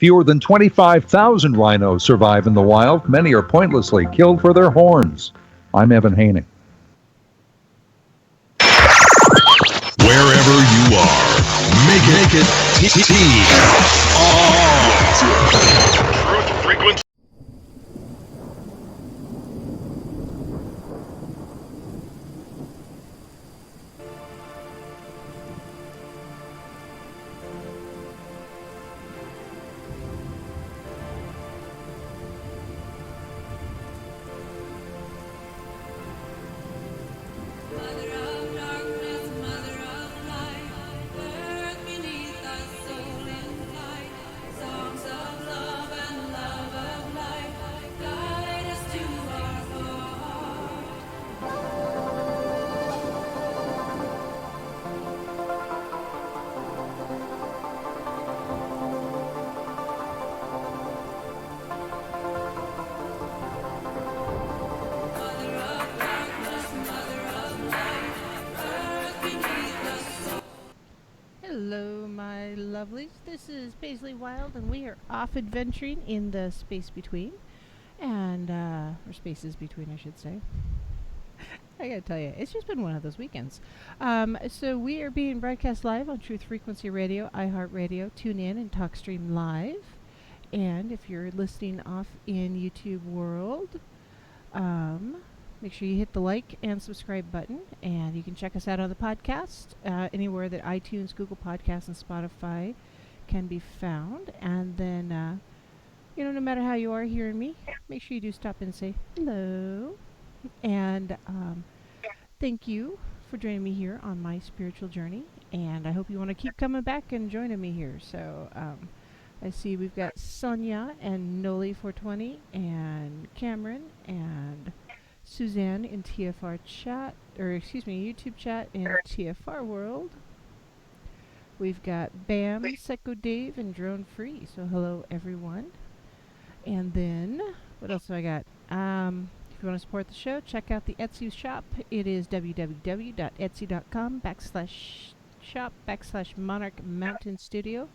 Fewer than 25,000 rhinos survive in the wild. Many are pointlessly killed for their horns. I'm Evan Haining. Wherever you are, make it Truth frequency. Hello, my lovelies. This is Paisley Wilde, and we are off adventuring in the space between, and or spaces between, I should say. I gotta tell you, it's just been one of those weekends. So we are being broadcast live on Truth Frequency Radio, iHeartRadio, TuneIn, and TalkStream Live. And if you're listening off in YouTube World, make sure you hit the like and subscribe button, and you can check us out on the podcast anywhere that iTunes, Google Podcasts, and Spotify can be found. And then, no matter how you are hearing me, make sure you do stop and say hello. And thank you for joining me here on my spiritual journey. And I hope you want to keep coming back and joining me here. So I see we've got Sonia and Noli420 and Cameron and Suzanne in TFR chat, YouTube chat in TFR world. We've got Bam, Psycho Dave, and Drone Free. So hello, everyone. And then, what else do I got? If you want to support the show, check out the Etsy shop. It is www.etsy.com/shop/Monarch Mountain Studio.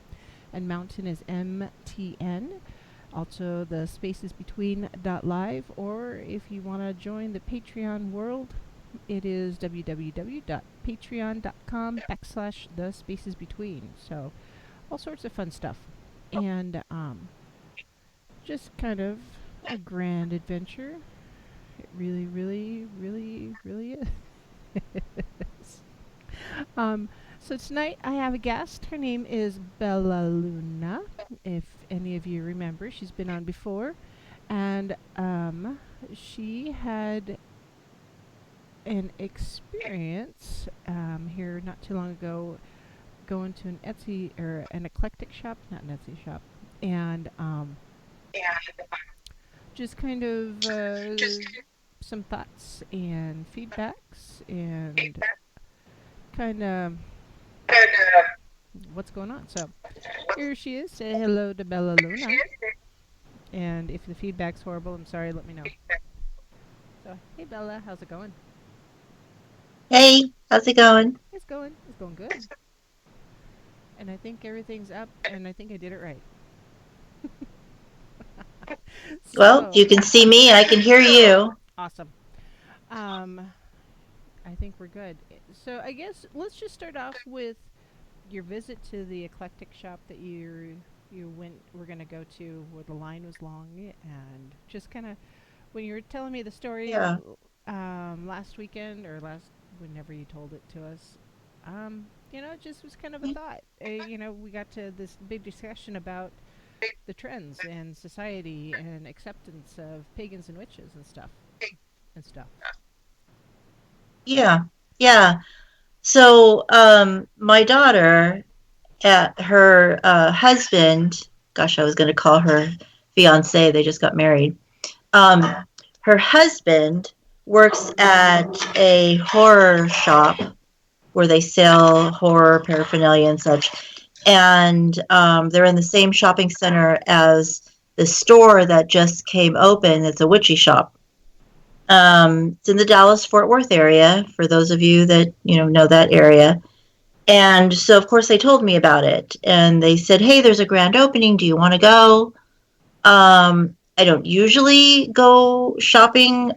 And Mountain is MTN. Also, the spaces between .live, or if you want to join the Patreon world, it is www.patreon.com/the spaces between. So, all sorts of fun stuff. And just kind of a grand adventure. It really, really, really, really is. So tonight I have a guest. Her name is Belaluna. If any of you remember, she's been on before. And she had an experience here not too long ago going to an Etsy or an Eclectic shop, not an Etsy shop, and just kind of some thoughts and feedbacks and kind of what's going on. So here she is. Say hello to Belaluna. And if the feedback's horrible, I'm sorry, let me know. So, hey Bella, how's it going? Hey, how's it going? It's going good. And I think everything's up, and I think I did it right. Well, you can see me, and I can hear you. Awesome. I think we're good. So I guess let's just start off with your visit to the Eclectic shop that we're going to go to, where the line was long, and just kind of when you were telling me the story last weekend or whenever you told it to us, it just was kind of a thought. We got to this big discussion about the trends and society and acceptance of pagans and witches and stuff. Yeah. So, my daughter, her husband, gosh, I was going to call her fiance. They just got married. Her husband works at a horror shop where they sell horror paraphernalia and such. And they're in the same shopping center as the store that just came open. It's a witchy shop. It's in the Dallas-Fort Worth area, for those of you that know that area. And so, of course, they told me about it. And they said, hey, there's a grand opening. Do you want to go? I don't usually go shopping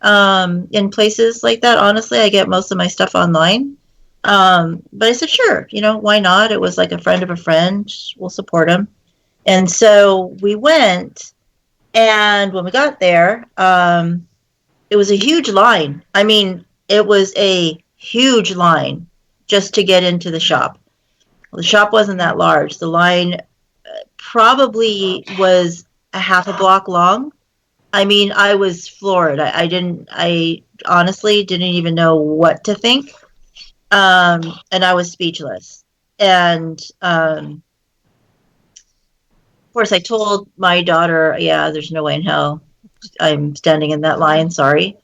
in places like that. Honestly, I get most of my stuff online. But I said, sure, why not? It was like a friend of a friend. We'll support him. And so we went. And when we got there, it was a huge line. I mean, it was a huge line just to get into the shop. Well, the shop wasn't that large. The line probably was a half a block long. I mean, I was floored. I honestly didn't even know what to think. And I was speechless. And of course, I told my daughter, yeah, there's no way in hell I'm standing in that line. Sorry.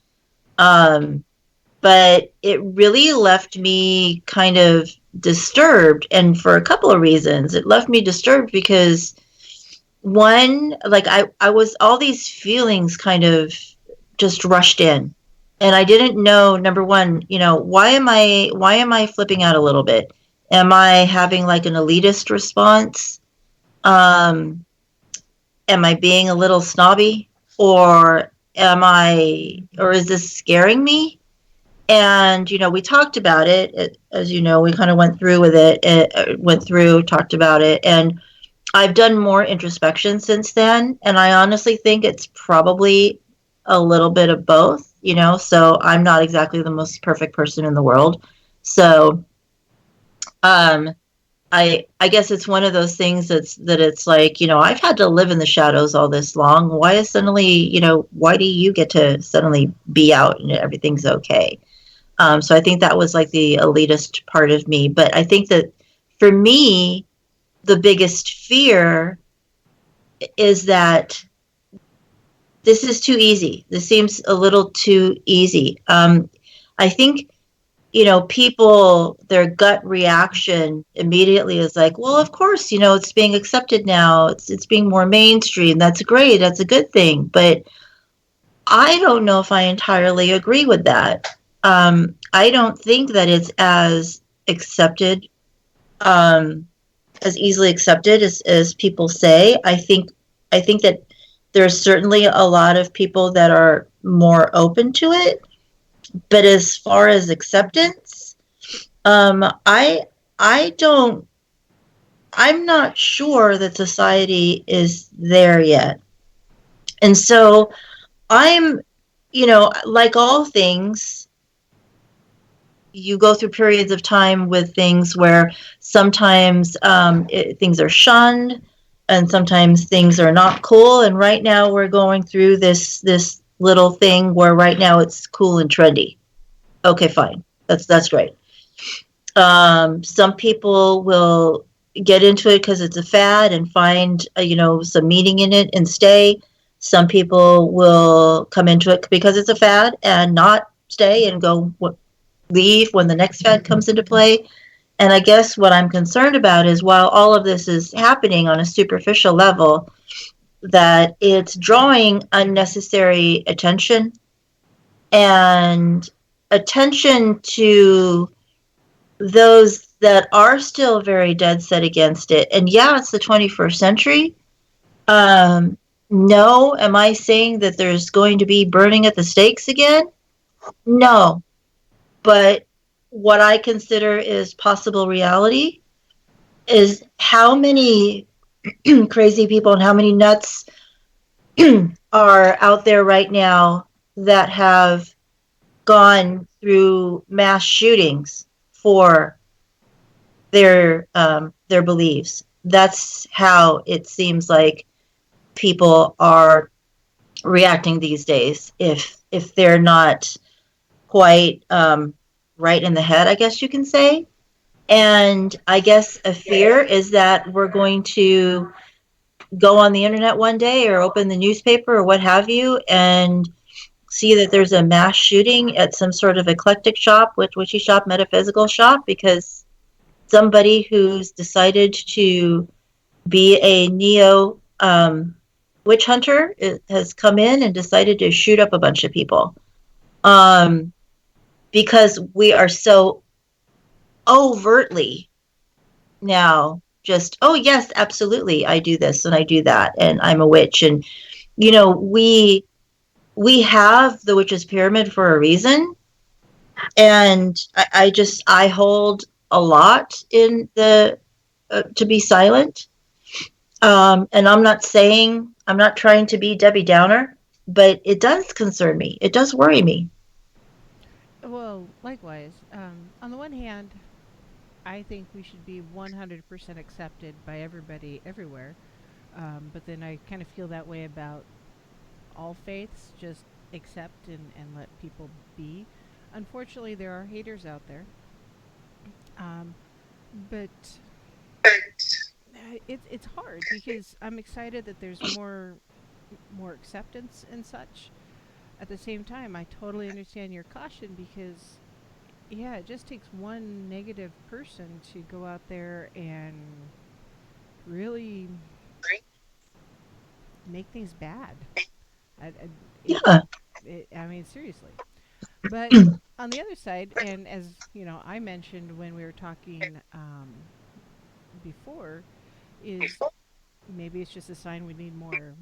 But it really left me kind of disturbed. And for a couple of reasons, it left me disturbed because one, like I was, all these feelings kind of just rushed in. And I didn't know, number one, why am I flipping out a little bit? Am I having like an elitist response? Um, am I being a little snobby? Or or is this scaring me? And, we talked about it. As you know, we kind of went through with it, talked about it. And I've done more introspection since then. And I honestly think it's probably a little bit of both, so I'm not exactly the most perfect person in the world. So, I guess it's one of those things that it's like, I've had to live in the shadows all this long. Why is suddenly, why do you get to suddenly be out and everything's okay? So I think that was like the elitist part of me. But I think that for me, the biggest fear is that this is too easy. This seems a little too easy. I think, people, their gut reaction immediately is like, well, of course, it's being accepted now. It's being more mainstream. That's great. That's a good thing. But I don't know if I entirely agree with that. I don't think that it's as accepted, as easily accepted as people say. I think that there's certainly a lot of people that are more open to it. But as far as acceptance, I don't. I'm not sure that society is there yet, and so I'm, like all things, you go through periods of time with things where sometimes things are shunned, and sometimes things are not cool. And right now we're going through this little thing where right now it's cool and trendy. Okay, fine. That's great. Some people will get into it because it's a fad and find some meaning in it and stay. Some people will come into it because it's a fad and not stay and leave when the next fad comes into play. And I guess what I'm concerned about is, while all of this is happening on a superficial level, that it's drawing unnecessary attention, and attention to those that are still very dead set against it. And yeah, it's the 21st century. No, am I saying that there's going to be burning at the stakes again? No. But what I consider is possible reality is how many crazy people and how many nuts are out there right now that have gone through mass shootings for their beliefs. That's how it seems like people are reacting these days. If they're not quite right in the head, I guess you can say. And I guess a fear is that we're going to go on the internet one day or open the newspaper or what have you and see that there's a mass shooting at some sort of eclectic shop, witchy shop, metaphysical shop, because somebody who's decided to be a neo witch hunter has come in and decided to shoot up a bunch of people. Because we are so overtly now just, oh yes, absolutely, I do this and I do that and I'm a witch. And we have the witch's pyramid for a reason. And I hold a lot in the to be silent. And I'm not trying to be Debbie Downer, but it does concern me. It does worry me. Well, likewise. On the one hand, I think we should be 100% accepted by everybody everywhere. But then I kind of feel that way about all faiths. Just accept and let people be. Unfortunately, there are haters out there. Um, but it's hard because I'm excited that there's more acceptance and such. At the same time, I totally understand your caution because yeah, it just takes one negative person to go out there and really make things bad. I, it, Yeah. I mean, seriously. But on the other side, and as you know, I mentioned when we were talking before, is maybe it's just a sign we need more,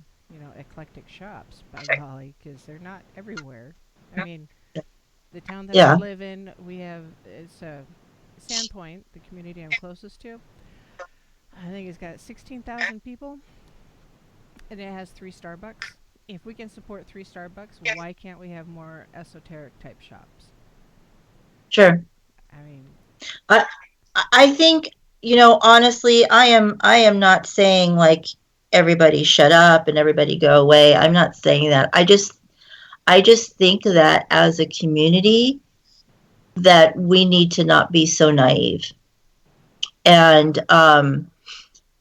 eclectic shops. By golly, because they're not everywhere. I mean, the town that I Yeah. live in, we have it's Sandpoint, the community I'm closest to. I think it's got 16,000 people, and it has 3 Starbucks. If we can support 3 Starbucks, why can't we have more esoteric type shops? Sure. I mean, I I think, honestly, I am not saying like everybody shut up and everybody go away. I'm not saying that. I just think that as a community that we need to not be so naive. And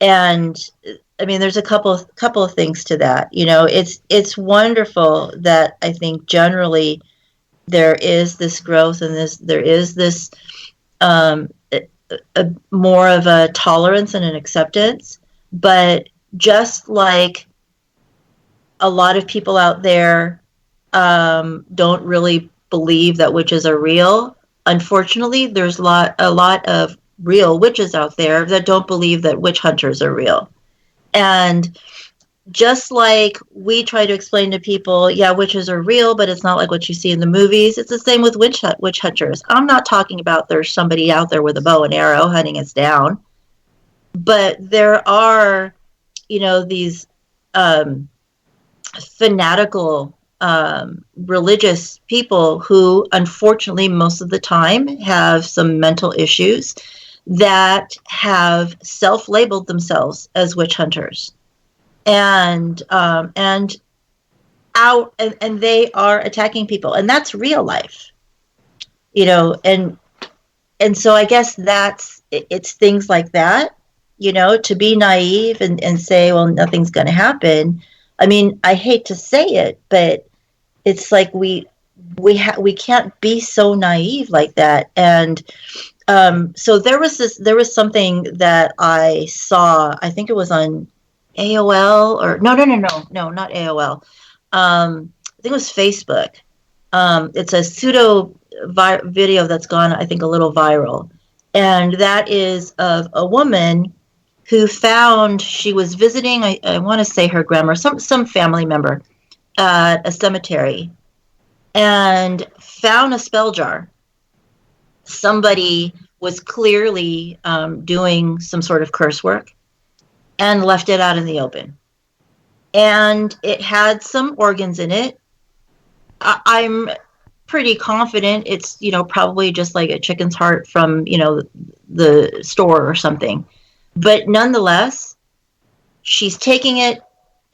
and I mean, there's a couple of things to that. It's wonderful that I think generally there is this growth and there is this um, more of a tolerance and an acceptance. But just like a lot of people out there don't really believe that witches are real, unfortunately, there's a lot of real witches out there that don't believe that witch hunters are real. And just like we try to explain to people, yeah, witches are real, but it's not like what you see in the movies. It's the same with witch hunters. I'm not talking about there's somebody out there with a bow and arrow hunting us down, but there are, these um, fanatical religious people who, unfortunately, most of the time have some mental issues that have self-labeled themselves as witch hunters and out and they are attacking people, and that's real life, and so I guess it's things like that, to be naive and say, well, nothing's going to happen. I mean, I hate to say it, but it's like we can't be so naive like that. And so there was something that I saw. I think it was on AOL, or no, not AOL. I think it was Facebook. It's a pseudo video that's gone, I think, a little viral, and that is of a woman who found she was visiting. I want to say her grandma, some family member at a cemetery, and found a spell jar. Somebody was clearly doing some sort of curse work and left it out in the open. And it had some organs in it. I'm pretty confident it's, probably just like a chicken's heart from, the store or something. But nonetheless, she's taking it,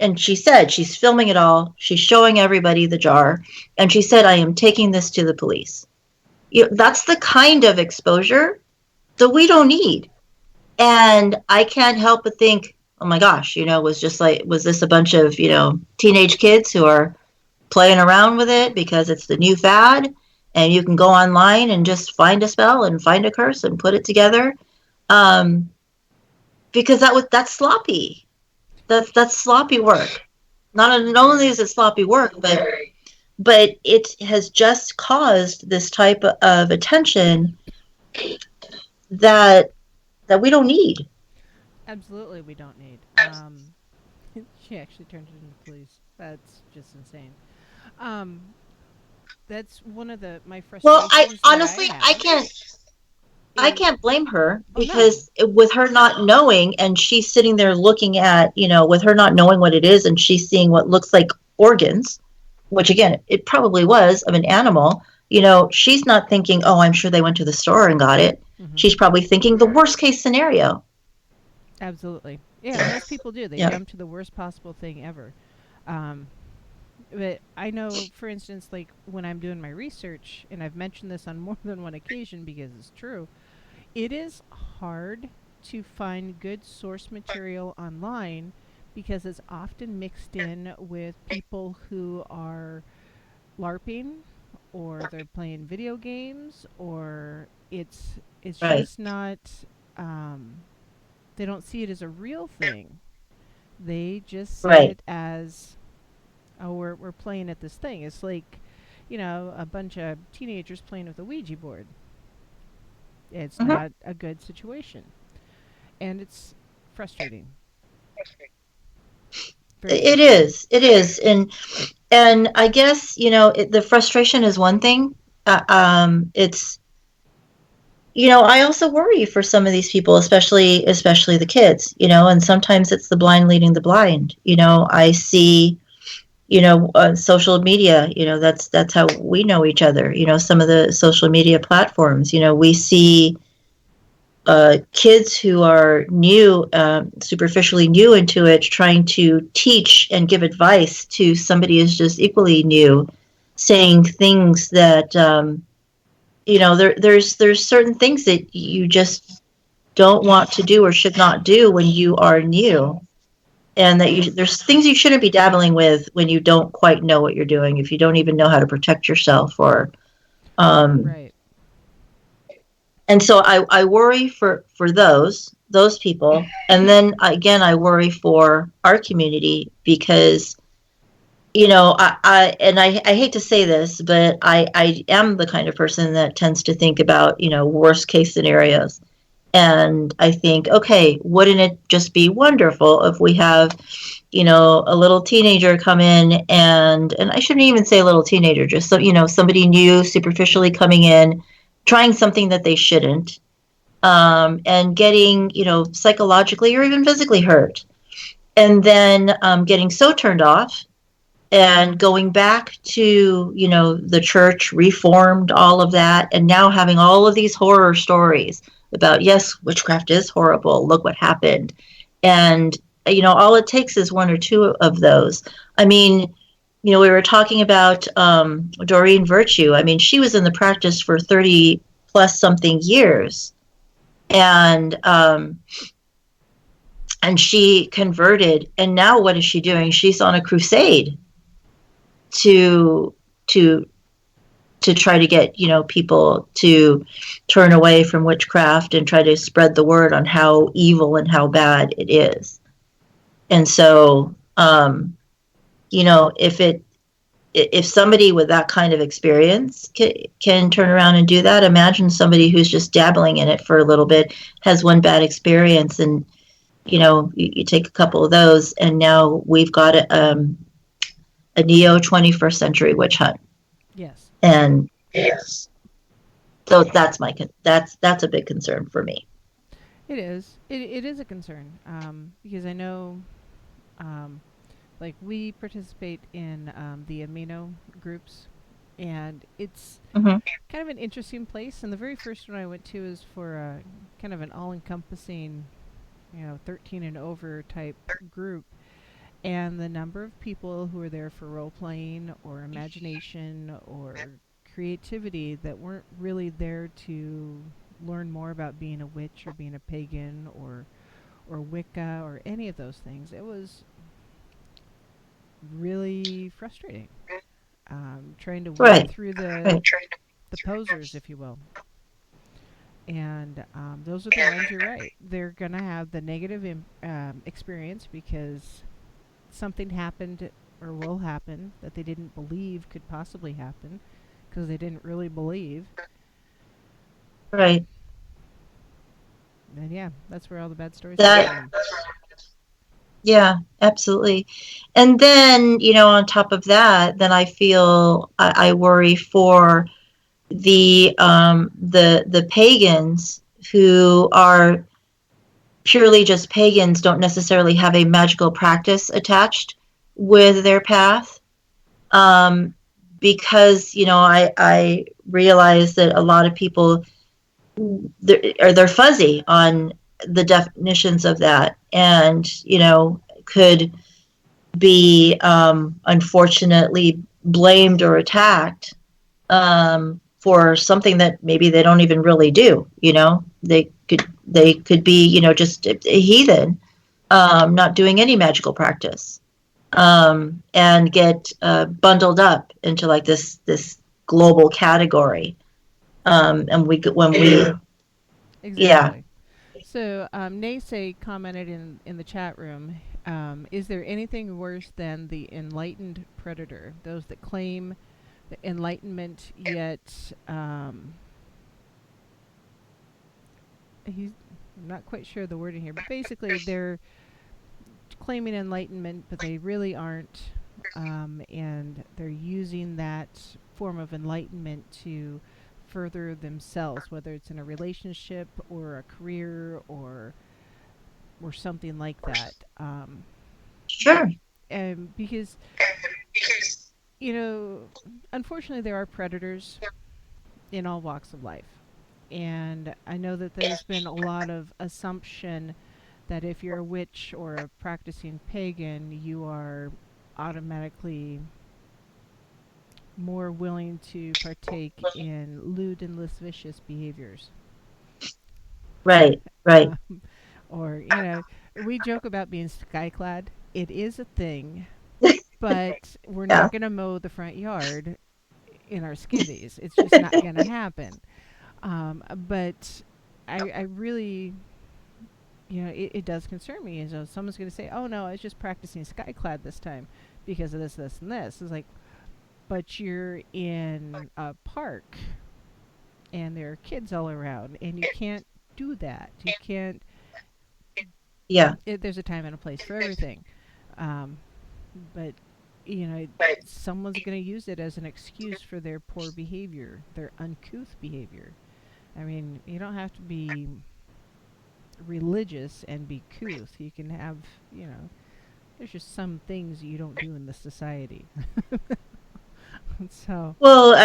and she said she's filming it all. She's showing everybody the jar. And she said, I am taking this to the police. That's the kind of exposure that we don't need. And I can't help but think, oh my gosh, was this a bunch of, teenage kids who are playing around with it because it's the new fad and you can go online and just find a spell and find a curse and put it together? Um, because that's sloppy. That's sloppy work. Not only is it sloppy work, but it has just caused this type of attention that that we don't need. Absolutely, we don't need. She actually turned it into police. That's just insane. Um, that's one of the my Well, I frustrations that I honestly, have I is, can't blame her oh no, because with her not knowing and she's sitting there looking at, with her not knowing what it is and she's seeing what looks like organs, which again, it probably was of an animal, she's not thinking, oh, I'm sure they went to the store and got it. hmm She's probably thinking the worst case scenario. absolutely, yeah. Most people do. They Yeah. jump to the worst possible thing ever. Um, but I know, for instance, like when I'm doing my research, and I've mentioned this on more than one occasion because it's true. It is hard to find good source material online because it's often mixed in with people who are LARPing or they're playing video games or it's Right. just not um, they don't see it as a real thing. They just see Right. it as, oh, we're playing at this thing. It's like, a bunch of teenagers playing with a Ouija board. It's Hmm. not a good situation. And it's frustrating. Very It frustrating. is. It is. And I guess, the frustration is one thing. It's I also worry for some of these people, especially the kids, and sometimes it's the blind leading the blind. I see, social media, that's how we know each other. Some of the social media platforms, we see kids who are new, superficially new into it, trying to teach and give advice to somebody who's just equally new, saying things that there's certain things that you just don't want to do or should not do when you are new, and that there's things you shouldn't be dabbling with when you don't quite know what you're doing, if you don't even know how to protect yourself or um, Right. and so I worry for those people, and then again I worry for our community because I hate to say this, but I am the kind of person that tends to think about worst case scenarios. And I think, okay, wouldn't it just be wonderful if we have, a little teenager come in, and I shouldn't even say a little teenager, just so somebody new, superficially coming in, trying something that they shouldn't, and getting psychologically or even physically hurt, and then getting so turned off and going back to the church, reformed, all of that, and now having all of these horror stories about, yes, witchcraft is horrible, look what happened. And all it takes is one or two of those. I mean, we were talking about Doreen Virtue. I mean, she was in the practice for 30 plus something years, and she converted, and now what is she doing? She's on a crusade to to try to get people to turn away from witchcraft and try to spread the word on how evil and how bad it is. And so if somebody with that kind of experience can turn around and do that, imagine somebody who's just dabbling in it for a little bit, has one bad experience, and you take a couple of those, and now we've got a neo 21st century witch hunt. Yes. And so that's a big concern for me. It is. It is a concern because I know, um, like, we participate in the amino groups, and it's Hmm. kind of an interesting place. And the very first one I went to is for a kind of an all-encompassing, 13 and over type group. And the number of people who are there for role playing or imagination or creativity that weren't really there to learn more about being a witch or being a pagan or Wicca or any of those things. It was really frustrating. Trying to weed Right. through Right. the posers, if you will. And those are the ones, you're right. They're going to have the negative experience because something happened or will happen that they didn't believe could possibly happen because they didn't really believe. Right. And yeah, that's where all the bad stories come That from. Yeah, absolutely. And then, on top of that, then I feel I worry for the pagans who are purely just pagans, don't necessarily have a magical practice attached with their path. Um, because, I realize that a lot of people they're fuzzy on the definitions of that, and could be unfortunately blamed or attacked for something that maybe they don't even really do. They could be just a heathen, not doing any magical practice, and get bundled up into like this global category. And yeah. Exactly. So, Naysay commented in the chat room, is there anything worse than the enlightened predator? Those that claim the enlightenment, yet he's I'm not quite sure the wording here, but basically they're claiming enlightenment, but they really aren't, and they're using that form of enlightenment to further themselves, whether it's in a relationship or a career or something like that. Sure. And because you know, unfortunately, there are predators in all walks of life, and I know that there's been a lot of assumption that if you're a witch or a practicing pagan, you are automatically more willing to partake in lewd and lascivious behaviors. Right. Right. Um, or, we joke about being skyclad. It is a thing, but we're Yeah. not going to mow the front yard in our skivvies. It's just not going to happen. But I really, it does concern me. So someone's going to say, oh, no, I was just practicing skyclad this time because of this, this, and this. It's like, but you're in a park and there are kids all around and you can't do that. You can't, Yeah. there's a time and a place for everything. Um, but, someone's going to use it as an excuse for their poor behavior, their uncouth behavior. I mean, you don't have to be religious and be couth. You can have, there's just some things you don't do in this society. So, Well,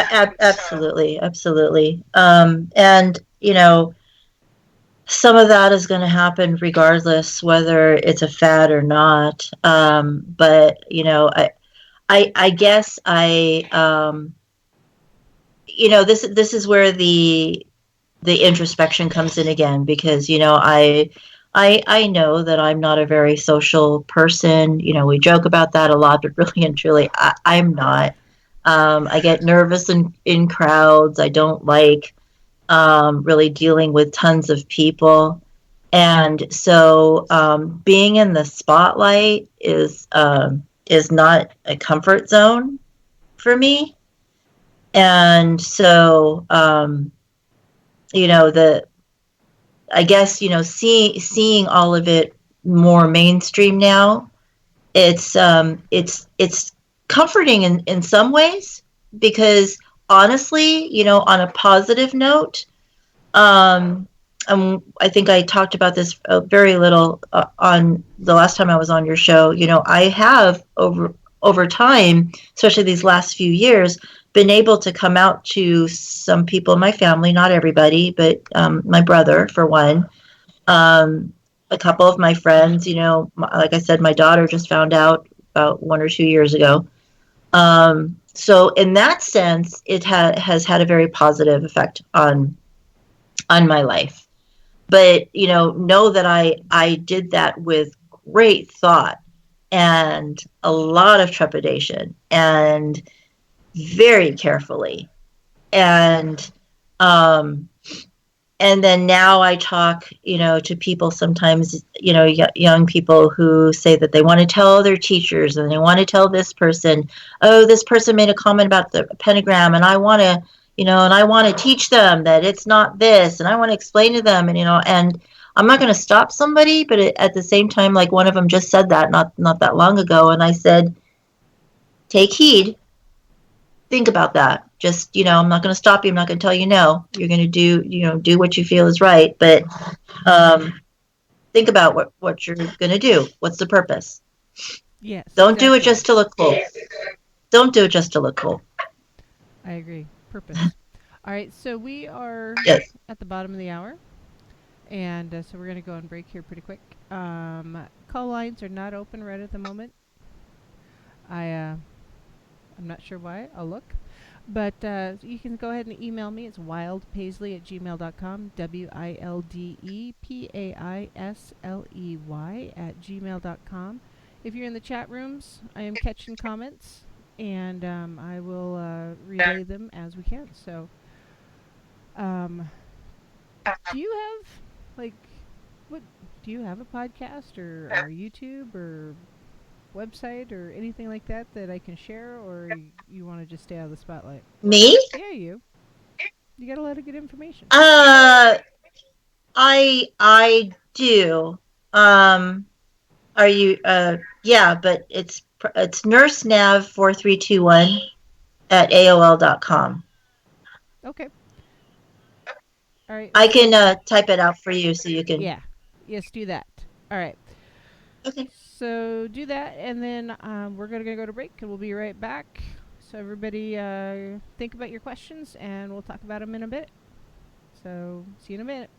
absolutely, absolutely. And some of that is going to happen regardless whether it's a fad or not. But I guess this is where the introspection comes in again, because I know that I'm not a very social person. We joke about that a lot, but really and truly, I'm not. I get nervous in crowds. I don't like really dealing with tons of people. And so being in the spotlight is not a comfort zone for me. And so, the I guess, seeing all of it more mainstream now, it's comforting in some ways, because honestly, on a positive note, I think I talked about this very little on the last time I was on your show. I have over time, especially these last few years, been able to come out to some people in my family, not everybody, but my brother, for one, a couple of my friends. Like I said, my daughter just found out about 1 or 2 years ago. So in that sense, it has had a very positive effect on my life. But know that I did that with great thought and a lot of trepidation, and very carefully. And um and then now I talk, to people sometimes, young people who say that they want to tell their teachers, and they want to tell this person, oh, this person made a comment about the pentagram, and I want to teach them that it's not this, and I want to explain to them, and I'm not going to stop somebody, but at the same time, like one of them just said that not that long ago, and I said, take heed. Think about that. Just, I'm not going to stop you. I'm not going to tell you no. You're going to do what you feel is right, but think about what you're going to do. What's the purpose? Yes. Don't do it exactly. just to look cool. Don't do it just to look cool. I agree. Purpose. All right, so we are Yes. at the bottom of the hour, and so we're going to go on break here pretty quick. Call lines are not open right at the moment. I'm not sure why. I'll look. But you can go ahead and email me. It's wildpaisley@gmail.com. WILDEPAISLEY@gmail.com. If you're in the chat rooms, I am catching comments, and I will relay them as we can. So, do you have, like, what? Do you have a podcast or YouTube or website or anything like that I can share, or you want to just stay out of the spotlight? Me? Yeah, you. You got a lot of good information. I do. Are you? Yeah, but it's nursenav4321 at AOL.com. Okay. All right. I can type it out for you so you can. Yeah. Yes, do that. All right. Okay. So do that, and then we're going to go to break, and we'll be right back. So everybody think about your questions, and we'll talk about them in a bit. So see you in a minute.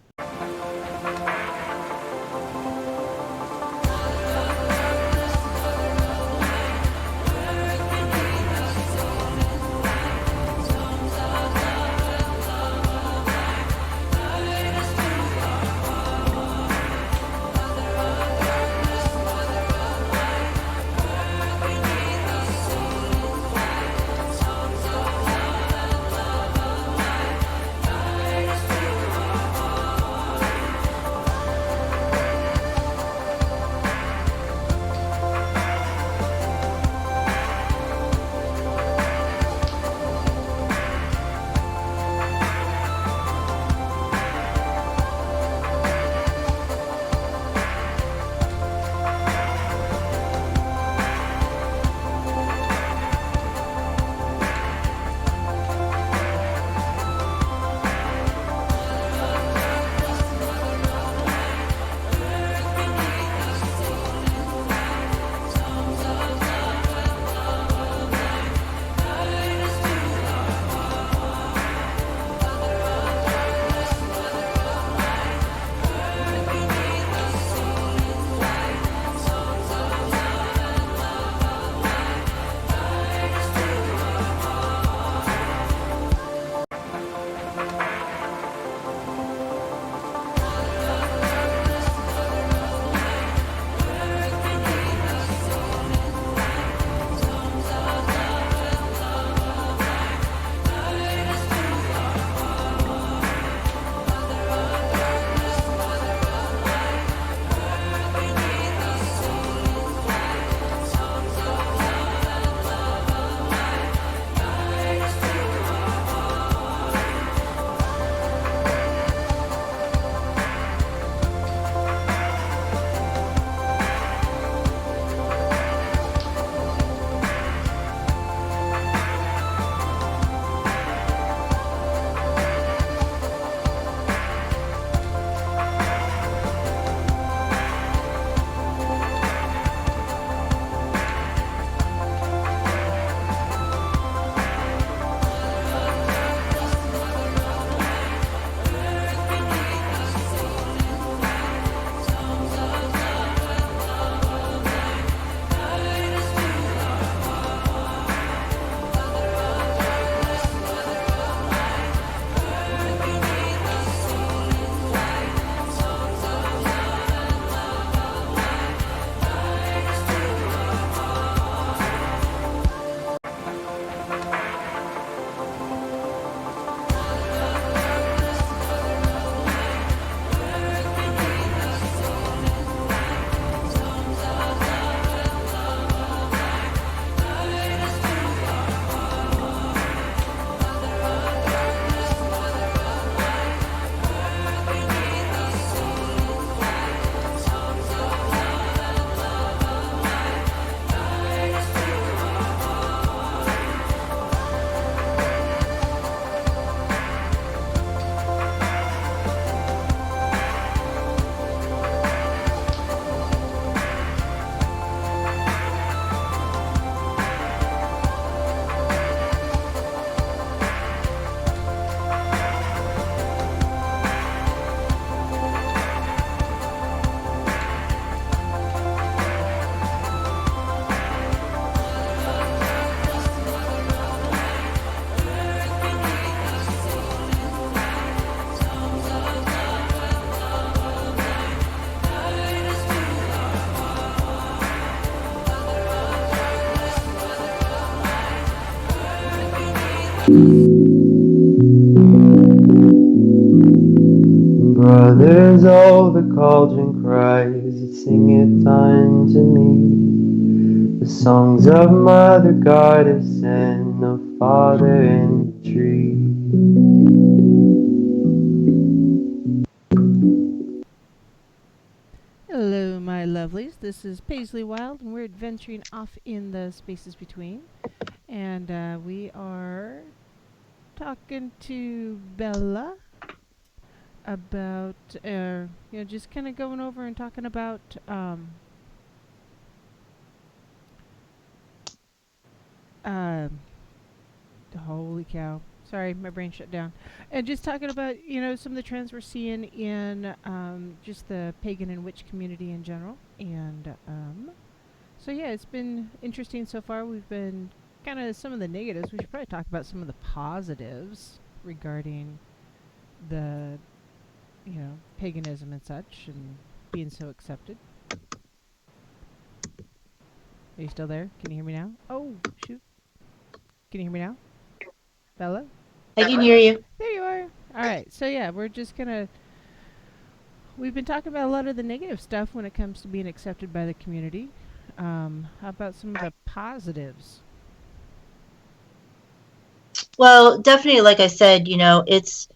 Brothers, all the cauldron cries that singeth unto me the songs of Mother Goddess and of Father in the tree. Hello, my lovelies. This is Paisley Wilde, and we're adventuring off in the spaces between. And we are talking to Bela about, just kind of going over and talking about uh, holy cow. Sorry, my brain shut down. And just talking about, some of the trends we're seeing in just the pagan and witch community in general. And so, yeah, it's been interesting so far. We've been kind of some of the negatives. We should probably talk about some of the positives regarding the, paganism and such and being so accepted. Are you still there? Can you hear me now? Oh, shoot. Can you hear me now? Bella? I can hear you. There you are. All right. So, yeah, we're just going to. We've been talking about a lot of the negative stuff when it comes to being accepted by the community. How about some of the positives? Well, definitely, like I said, it's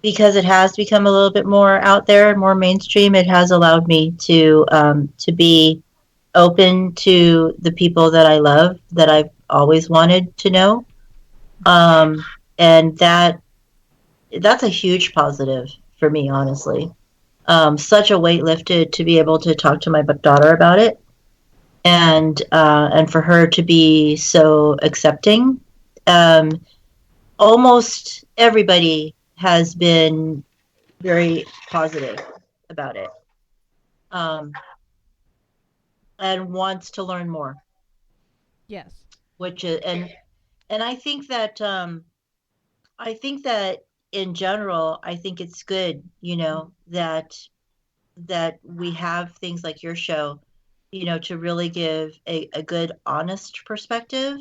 because it has become a little bit more out there, more mainstream. It has allowed me to be open to the people that I love, that I've always wanted to know, and that's a huge positive for me, honestly. Such a weight lifted to be able to talk to my daughter about it, and for her to be so accepting. Um, Almost everybody has been very positive about it, um, and wants to learn more. Yes. Which is and I think that in general, I think it's good, that we have things like your show, to really give a good, honest perspective.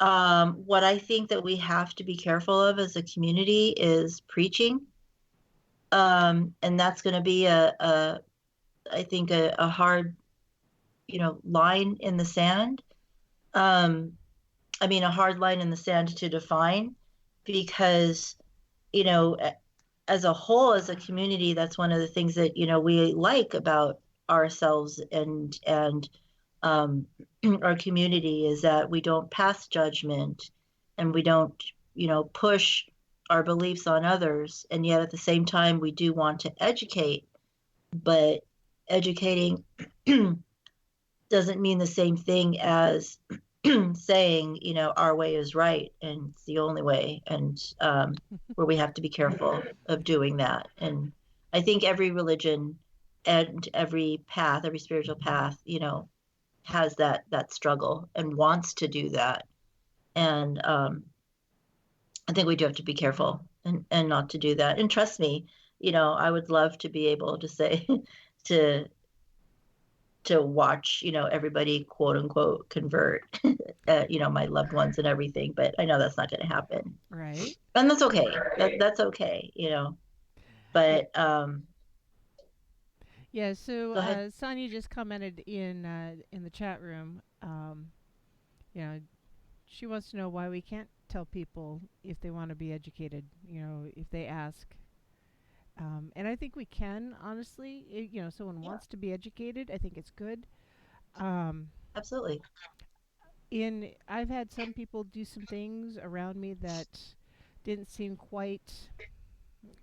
What I think that we have to be careful of as a community is preaching. And that's going to be I think a hard, line in the sand. Um, I mean, a hard line in the sand to define, because, you know, as a whole, as a community, that's one of the things that, we like about ourselves and um, our community, is that we don't pass judgment, and we don't, push our beliefs on others. And yet at the same time, we do want to educate, but educating doesn't mean the same thing as saying, our way is right and it's the only way, and where we have to be careful of doing that. And I think every religion and every path, every spiritual path, has that struggle and wants to do that. And I think we do have to be careful and not to do that. And trust me, I would love to be able to say to watch, everybody quote unquote convert, my loved ones and everything. But I know that's not going to happen, Right. and that's okay. That's okay, But Yeah. So go ahead. Sonia just commented in the chat room. You know, she wants to know why we can't tell people if they want to be educated. If they ask. And I think we can, honestly. Someone Yeah, wants to be educated. I think it's good. Um, absolutely. I've had some people do some things around me that didn't seem quite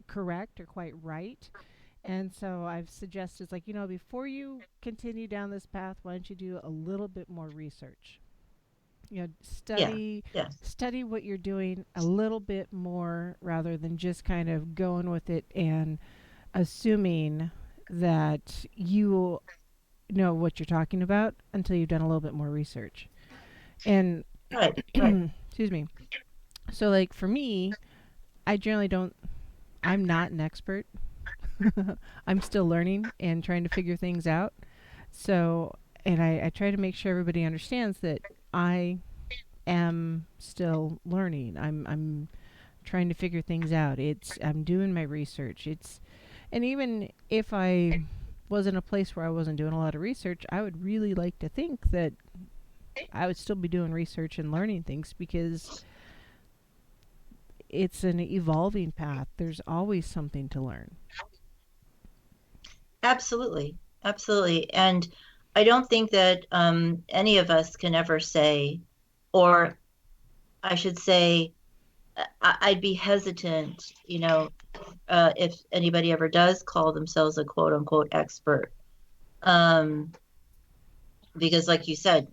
correct or quite right. And so I've suggested, like, before you continue down this path, why don't you do a little bit more research? Yeah, Study yeah, study what you're doing a little bit more rather than just kind of going with it and assuming that you know what you're talking about until you've done a little bit more research. And right, right. excuse me. So, like, for me, I generally don't. I'm not an expert. I'm still learning and trying to figure things out. So, and I try to make sure everybody understands that I am still learning. I'm trying to figure things out. I'm doing my research. And even if I was in a place where I wasn't doing a lot of research, I would really like to think that I would still be doing research and learning things, because it's an evolving path. There's always something to learn. Absolutely, absolutely. And I don't think that any of us can ever say, or I should say, I'd be hesitant, if anybody ever does call themselves a quote unquote expert. Um, because, like you said,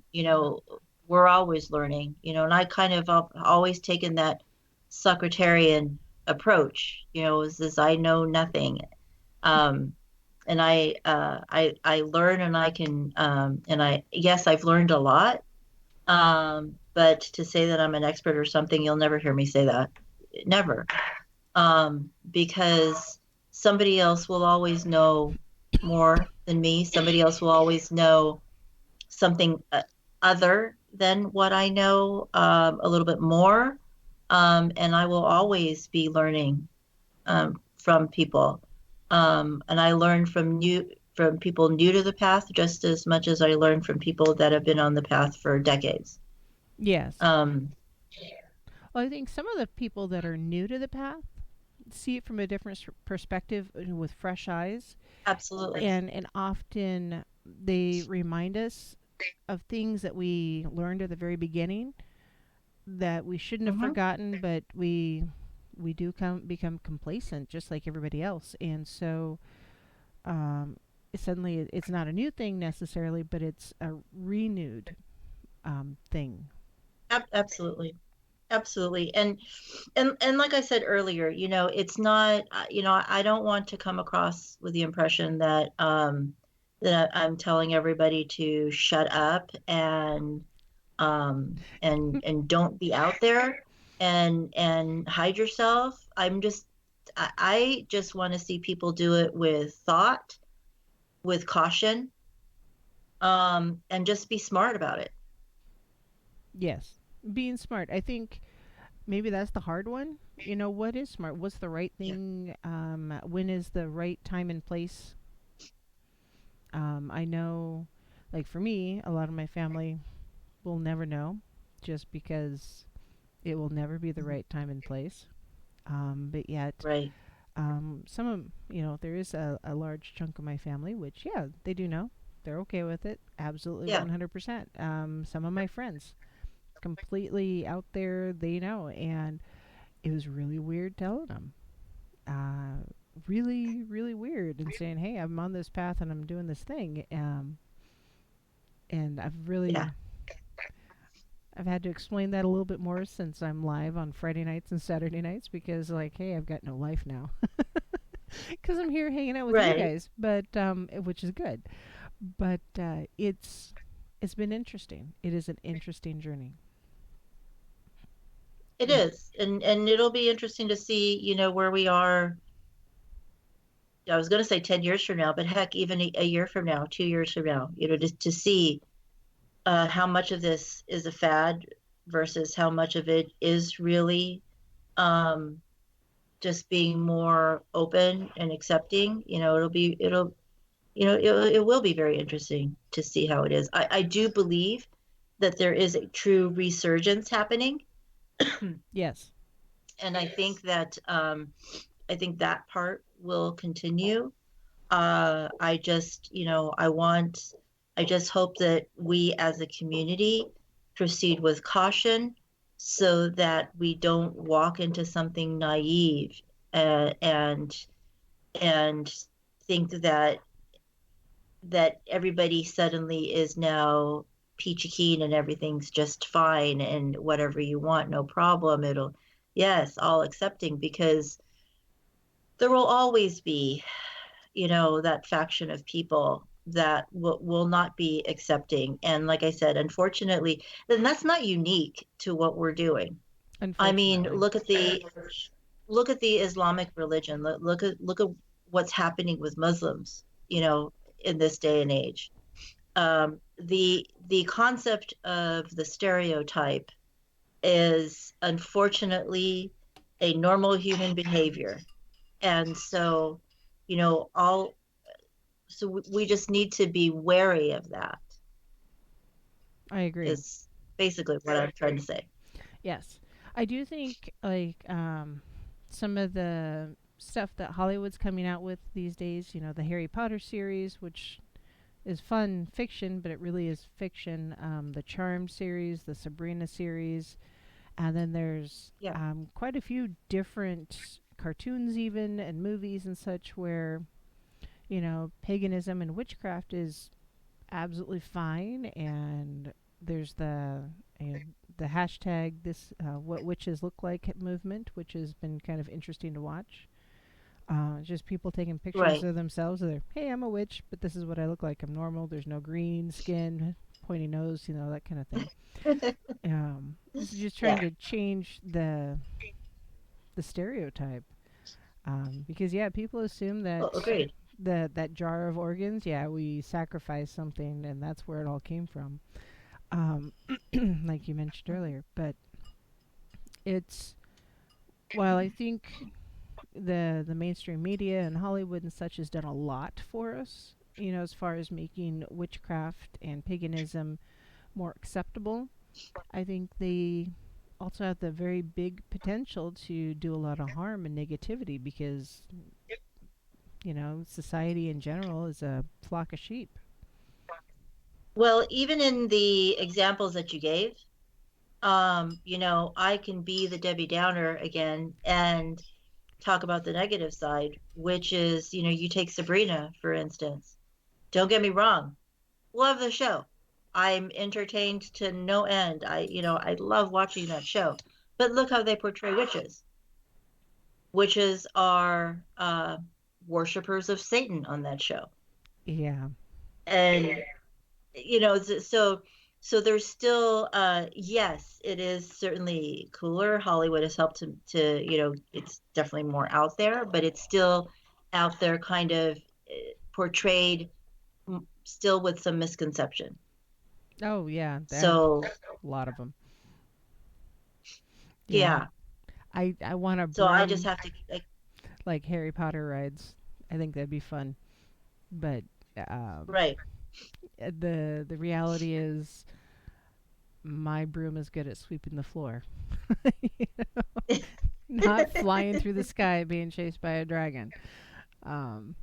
we're always learning, and I kind of always taken that Socraterian approach, is this I know nothing. Um, and I learn, and I can, yes, I've learned a lot. But to say that I'm an expert or something, you'll never hear me say that. Never. Because somebody else will always know more than me. Somebody else will always know something other than what I know, a little bit more. And I will always be learning from people. And I learn from people new to the path just as much as I learn from people that have been on the path for decades. Yes. Um, Well, I think some of the people that are new to the path see it from a different perspective, with fresh eyes, Absolutely. and often they remind us of things that we learned at the very beginning that we shouldn't have Hmm. forgotten, but we do become complacent just like everybody else. And so um, suddenly it's not a new thing necessarily, but it's a renewed thing. Absolutely. Absolutely. And like I said earlier, it's not, I don't want to come across with the impression that I'm telling everybody to shut up and don't be out there and hide yourself. I just want to see people do it with thought, with caution, and just be smart about it. Yes, being smart. I think maybe that's the hard one. What is smart? What's the right Yeah. thing? When is the right time and place? I know, like for me, a lot of my family will never know, just because it will never be the Mhm. right time and place. But yet, Right. some of, there is a large chunk of my family which, yeah, they do know. They're okay with it. Absolutely Yeah. 100%. Some of my friends, completely out there, they know. And it was really weird telling them. Uh, really, really weird, and saying, hey, I'm on this path and I'm doing this thing. And Yeah. I've had to explain that a little bit more since I'm live on Friday nights and Saturday nights, because, like, hey, I've got no life now. Because I'm here hanging out with you Right. guys, but which is good. But it's been interesting. It is an interesting journey. It is, and it'll be interesting to see, where we are. I was going to say 10 years from now, but heck, even a year from now, 2 years from now, just to see how much of this is a fad versus how much of it is really um, just being more open and accepting. It will be very interesting to see how it is. I do believe that there is a true resurgence happening, Yes. and I think that part will continue. I just, I just hope that we as a community proceed with caution so that we don't walk into something naive and and think that everybody suddenly is now peachy keen and everything's just fine and whatever you want, no problem. Yes, all accepting, because there will always be, that faction of people that will not be accepting. And like I said, unfortunately, then that's not unique to what we're doing. I mean, Unfortunately. look at the Islamic religion. Look at what's happening with Muslims, in this day and age. The concept of the stereotype is unfortunately a normal human behavior. And so, you know, all so we just need to be wary of that. I agree. Is basically what I'm trying to say. Yes. I do think like some of the stuff that Hollywood's coming out with these days, you know, the Harry Potter series, which is fun fiction, but it really is fiction. The Charmed series, the Sabrina series, and then there's Yeah. quite a few different cartoons, even and movies and such, where you know paganism and witchcraft is absolutely fine, and there's the hashtag this what witches look like movement, which has been kind of interesting to watch. Just people taking pictures Right. of themselves. They're, hey, I'm a witch, but this is what I look like. I'm normal. There's no green skin, pointy nose, you know, that kind of thing. This is just trying Yeah. to change the stereotype. Because yeah, people assume Oh, that agreed. that jar of organs, yeah, we sacrifice something, and that's where it all came from. Like you mentioned earlier, but it's while I think the mainstream media and Hollywood and such has done a lot for us, you know, as far as making witchcraft and paganism more acceptable. I think they also have the very big potential to do a lot of harm and negativity because, you know, society in general is a flock of sheep. Well, even in the examples that you gave, you know, I can be the Debbie Downer again and talk about the negative side, which is, you know, you take Sabrina, for instance. Don't get me wrong, love the show. I'm entertained to no end. I love watching that show. But look how they portray witches. Witches are worshippers of Satan on that show. Yeah. And you know, so there's still yes, it is certainly cooler. Hollywood has helped to you know, it's definitely more out there, but it's still out there kind of portrayed still with some misconception. Oh yeah, there So a lot of them. Yeah. yeah, I want a so I just broom have to like, like Harry Potter rides. I think that'd be fun. But um, right. the reality is my broom is good at sweeping the floor. You know? Not flying through the sky being chased by a dragon. Um,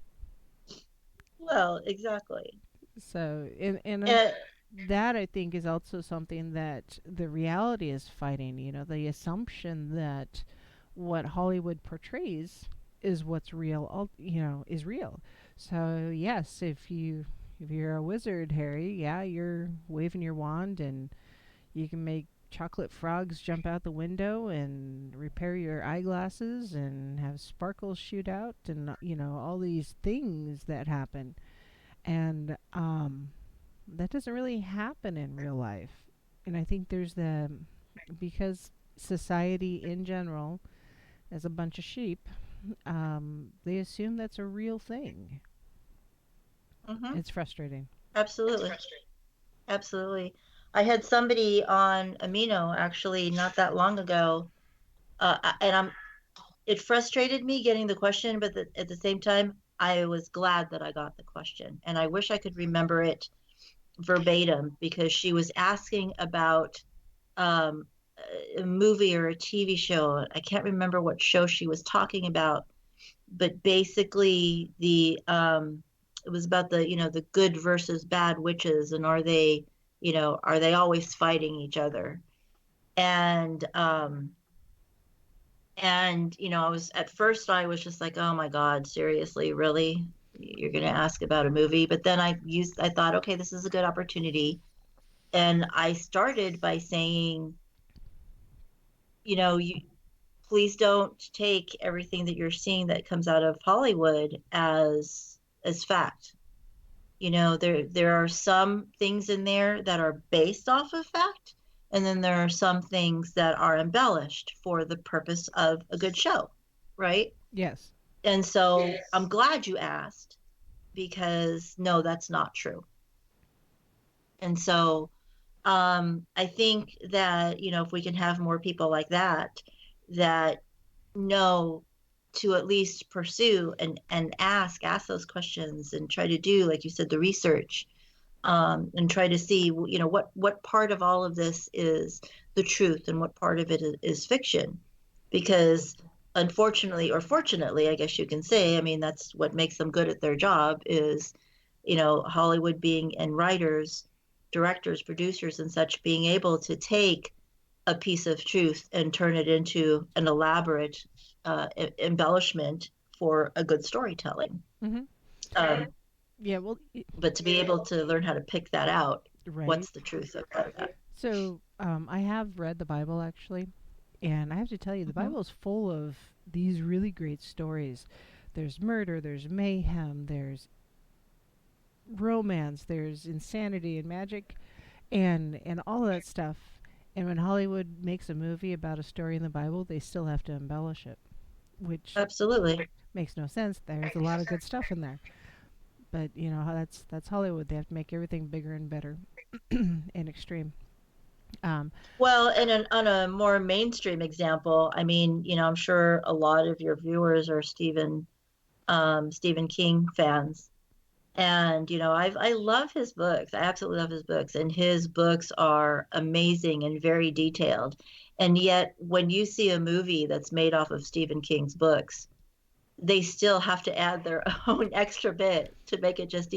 Well, exactly. so in Uh, that I think is also something that the reality is fighting. You know, the assumption that what Hollywood portrays is what's real. You know, is real. So yes, if you're a wizard, Harry, yeah, you're waving your wand and you can make chocolate frogs jump out the window and repair your eyeglasses and have sparkles shoot out and you know all these things that happen and that doesn't really happen in real life. And I think there's the because society in general is a bunch of sheep, they assume that's a real thing. mhm, It's frustrating. absolutely. Absolutely. I had somebody on Amino actually not that long ago, and it frustrated me getting the question, but at the same time, I was glad that I got the question, and I wish I could remember it verbatim because she was asking about um, a movie or a TV show. I can't remember what show she was talking about, but basically it was about the, you know, the good versus bad witches, and are they, you know, are they always fighting each other? And you know, I was at first I was just like, oh my god, seriously, really, you're going to ask about a movie? But then I thought, okay, this is a good opportunity, and I started by saying, you know, you please don't take everything that you're seeing that comes out of Hollywood as fact. You know, there are some things in there that are based off of fact, and then there are some things that are embellished for the purpose of a good show, right? Yes. And so I'm glad you asked because no, that's not true. And so I think that, if we can have more people like that know to at least pursue and ask those questions and try to do, like you said, the research, and try to see, what part of all of this is the truth and what part of it is fiction. Because unfortunately, or fortunately, I guess you can say, I mean, that's what makes them good at their job is, Hollywood being, and writers, directors, producers, and such, being able to take a piece of truth and turn it into an elaborate embellishment for a good storytelling. Mm-hmm. Um, Yeah, well, but to be able to learn how to pick that out, right. what's the truth of that? So, I have read the Bible actually, and I have to tell you, the Mhm. Bible is full of these really great stories. There's murder, there's mayhem, there's romance, there's insanity and magic, and all of that stuff. And when Hollywood makes a movie about a story in the Bible, they still have to embellish it, which Absolutely. makes no sense. There's a lot of good stuff in there, but that's Hollywood. They have to make everything bigger and better and extreme. Um, Well, and on a more mainstream example, I mean, I'm sure a lot of your viewers are Stephen King fans. And I love his books. I absolutely love his books, and his books are amazing and very detailed. And yet, when you see a movie that's made off of Stephen King's books, they still have to add their own extra bit to make it just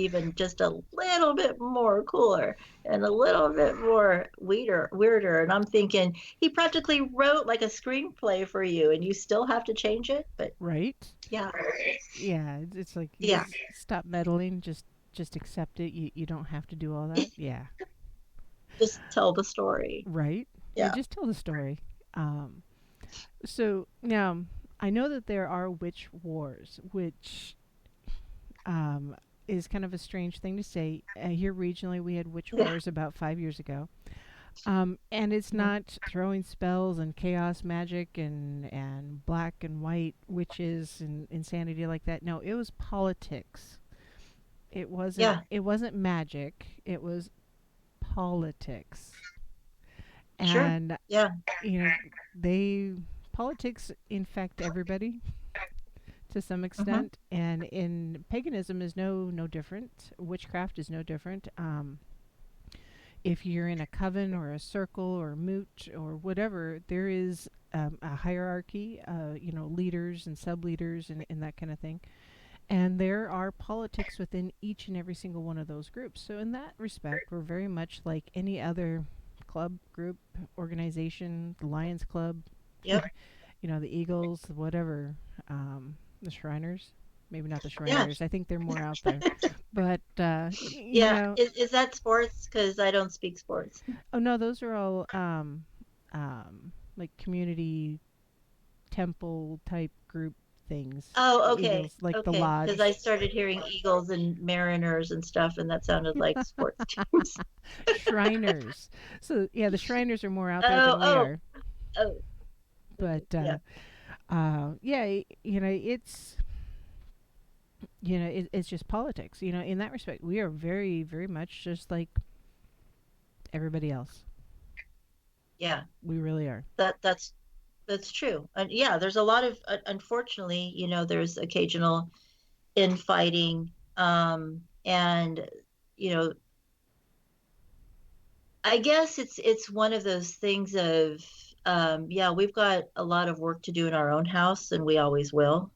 a little bit more cooler and a little bit more weirder. And I'm thinking he practically wrote like a screenplay for you, and you still have to change it. But right? yeah, Yeah, it's like you yeah, just stop meddling. Just accept it. You don't have to do all that. Yeah, just tell the story. right. Yeah, Yeah, just tell the story. Um, so now I know that there are witch wars, which um, is kind of a strange thing to say. Here regionally, we had witch yeah. wars about 5 years ago. And it's Mhm. not throwing spells and chaos magic and black and white witches and insanity like that. No, it was politics. It wasn't Yeah, it wasn't magic. It was politics. sure. And Yeah. you know, they politics infect everybody to some Hmm. extent, and in paganism is no different. Witchcraft is no different. If you're in a coven or a circle or moot or whatever, there is a hierarchy, leaders and sub leaders and that kind of thing. And there are politics within each and every single one of those groups. So, in that respect, we're very much like any other club, group, organization, the Lions Club, Yep. the Eagles, whatever, the Shriners. Maybe not the Yeah. Shriners. I think they're more out there. But, Yeah. Is that sports? Because I don't speak sports. oh no, those are all like community temple type group things. Oh, okay. Eagles, like the Okay. Because I lodge. started hearing Eagles and Mariners and stuff, and that sounded like sports teams. Shriners. So yeah, the Shriners are more out there Oh, than we oh, are. oh. Okay. But Yeah. yeah, it's just politics. In that respect, we are very very much just like everybody else. Yeah. We really are. That's true. And yeah, there's a lot of unfortunately, there's occasional infighting, and you know, I guess it's one of those things of, yeah, we've got a lot of work to do in our own house, and we always will.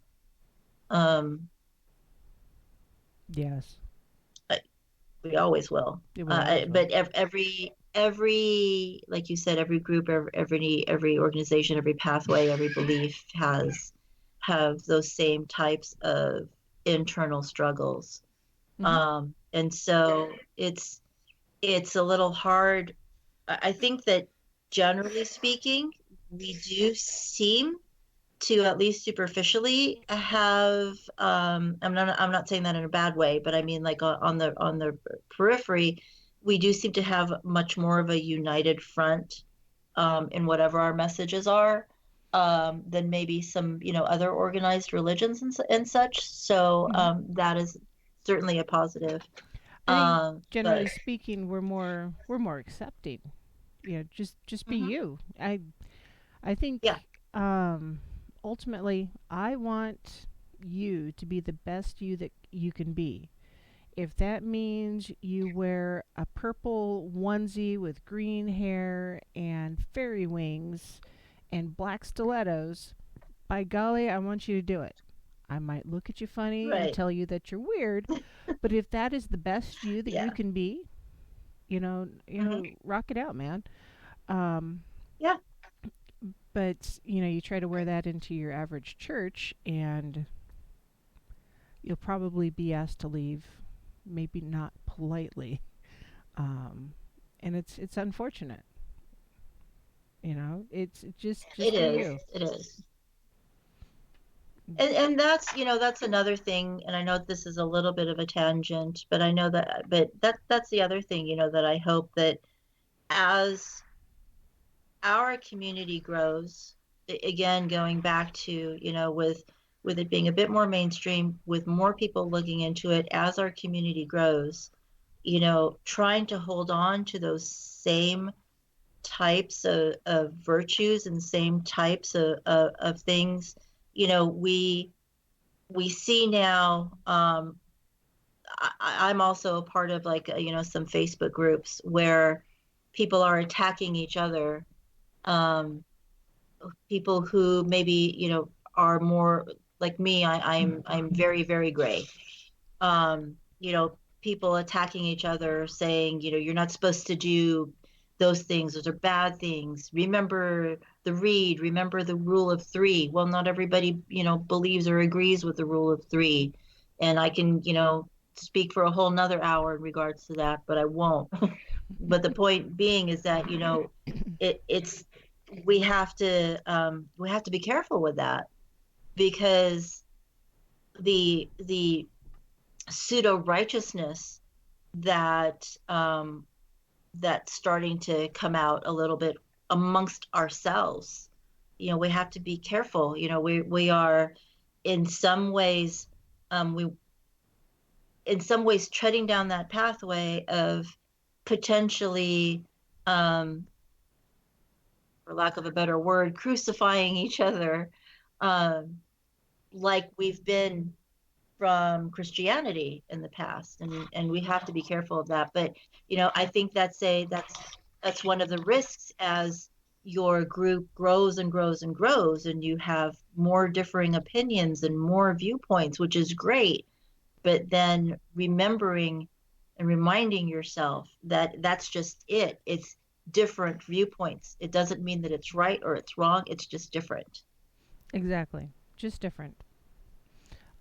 Um, Yes, I- we always will. yeah, we always will. But every, like you said, every group, every organization, every pathway, every belief have those same types of internal struggles. Hmm. And so it's a little hard. I think that generally speaking, we do seem to, at least superficially, have, I'm not saying that in a bad way, but I mean, like, on the periphery, we do seem to have much more of a united front, in whatever our messages are, than maybe some, other organized religions and such. So, Hmm. that is certainly a positive. I think But generally speaking, we're more accepting. Just be mhm, you. I yeah, think ultimately I want you to be the best you that you can be. If that means you wear a purple onesie with green hair and fairy wings and black stilettos, by golly, I want you to do it. I might look at you funny and right. tell you that you're weird, but if that is the best you that you Yeah. can be, Hmm. rock it out, man. Um, Yeah. but you try to wear that into your average church, and you'll probably be asked to leave, maybe not politely. Um, and it's unfortunate. It's It just be is. you. It is. And that's, that's another thing. And I know this is a little bit of a tangent, but I know that, but that's the other thing, that I hope that as our community grows, again, going back to, with it being a bit more mainstream, with more people looking into it, as our community grows, trying to hold on to those same types of virtues and same types of things, we see now. I'm also a part of, like, some Facebook groups where people are attacking each other. Um, People who maybe, are more like me. I'm very, very gray. People attacking each other, saying, you're not supposed to do those things. Those are bad things. Remember the rule of three. Well, not everybody, believes or agrees with the rule of three. And I can, speak for a whole nother hour in regards to that, but I won't. But the point being is that, it's we have to be careful with that, because the pseudo righteousness that that's starting to come out a little bit amongst ourselves. We have to be careful. We are in some ways, we in some ways treading down that pathway of potentially, um, for lack of a better word, crucifying each other, um, like we've been from Christianity in the past, and we have to be careful of that. But I think that's one of the risks as your group grows and grows and grows, and you have more differing opinions and more viewpoints, which is great. But then remembering and reminding yourself that that's just it. It's different viewpoints. It doesn't mean that it's right or it's wrong. It's just different. Exactly, just different.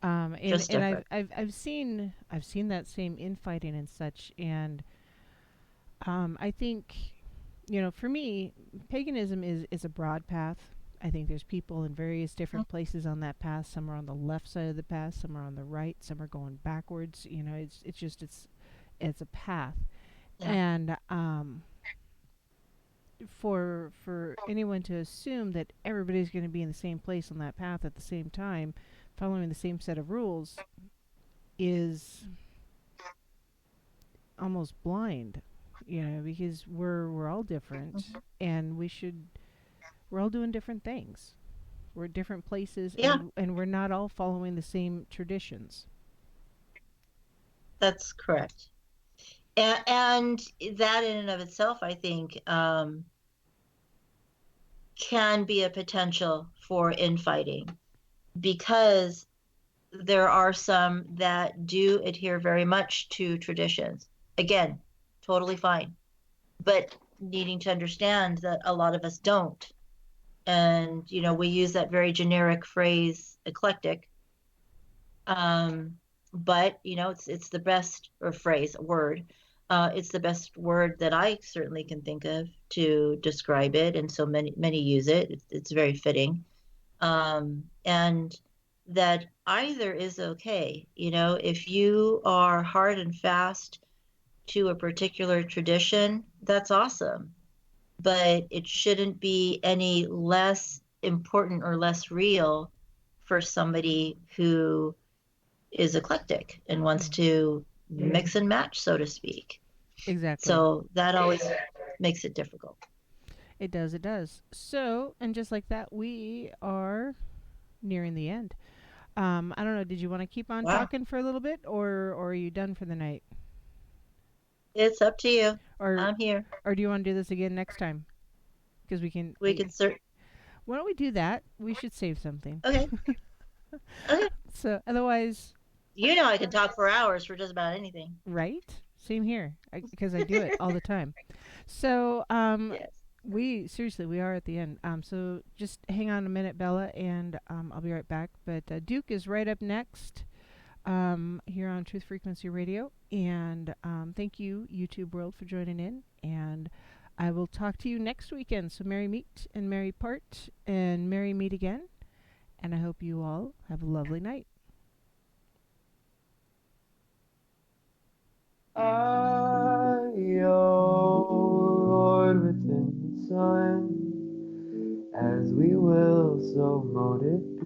And Just and I've different. I've I've seen I've seen that same infighting and such, and I think, for me, paganism is a broad path. I think there's people in various different places on that path. Some are on the left side of the path, some are on the right, some are going backwards. It's a path, Yeah. and for anyone to assume that everybody's going to be in the same place on that path at the same time, following the same set of rules, is almost blind, because we're all different, Mhm. and we're all doing different things. We're at different places, Yeah, and we're not all following the same traditions. that's correct. And that in and of itself, I think, can be a potential for infighting, because there are some that do adhere very much to traditions. Again, totally fine, but needing to understand that a lot of us don't. And, we use that very generic phrase, eclectic. But, it's the best, or phrase, word. It's the best word that I certainly can think of to describe it, and so many use it. It's very fitting. And that either is okay. If you are hard and fast to a particular tradition, that's awesome. But it shouldn't be any less important or less real for somebody who is eclectic and wants Mm. to, mix and match, so to speak. Exactly. So that always makes it difficult. It does, it does. So, and just like that, we are nearing the end. I don't know, did you want to keep on Wow. talking for a little bit, or are you done for the night? It's up to you. Or I'm here. or do you want to do this again next time? Because we can. We can cert. Why don't we do that? We should save something. Okay. Okay. So otherwise, You know I can talk for hours for just about anything. right? Same here, because I do it all the time. So Yes. we seriously, we are at the end. So just hang on a minute, Bella, and I'll be right back. But Duke is right up next. Here on Truth Frequency Radio. And thank you, YouTube World, for joining in. And I will talk to you next weekend. So merry meet and merry part and merry meet again. And I hope you all have a lovely night. I, O Lord, within the sun, as we will, so mote it be.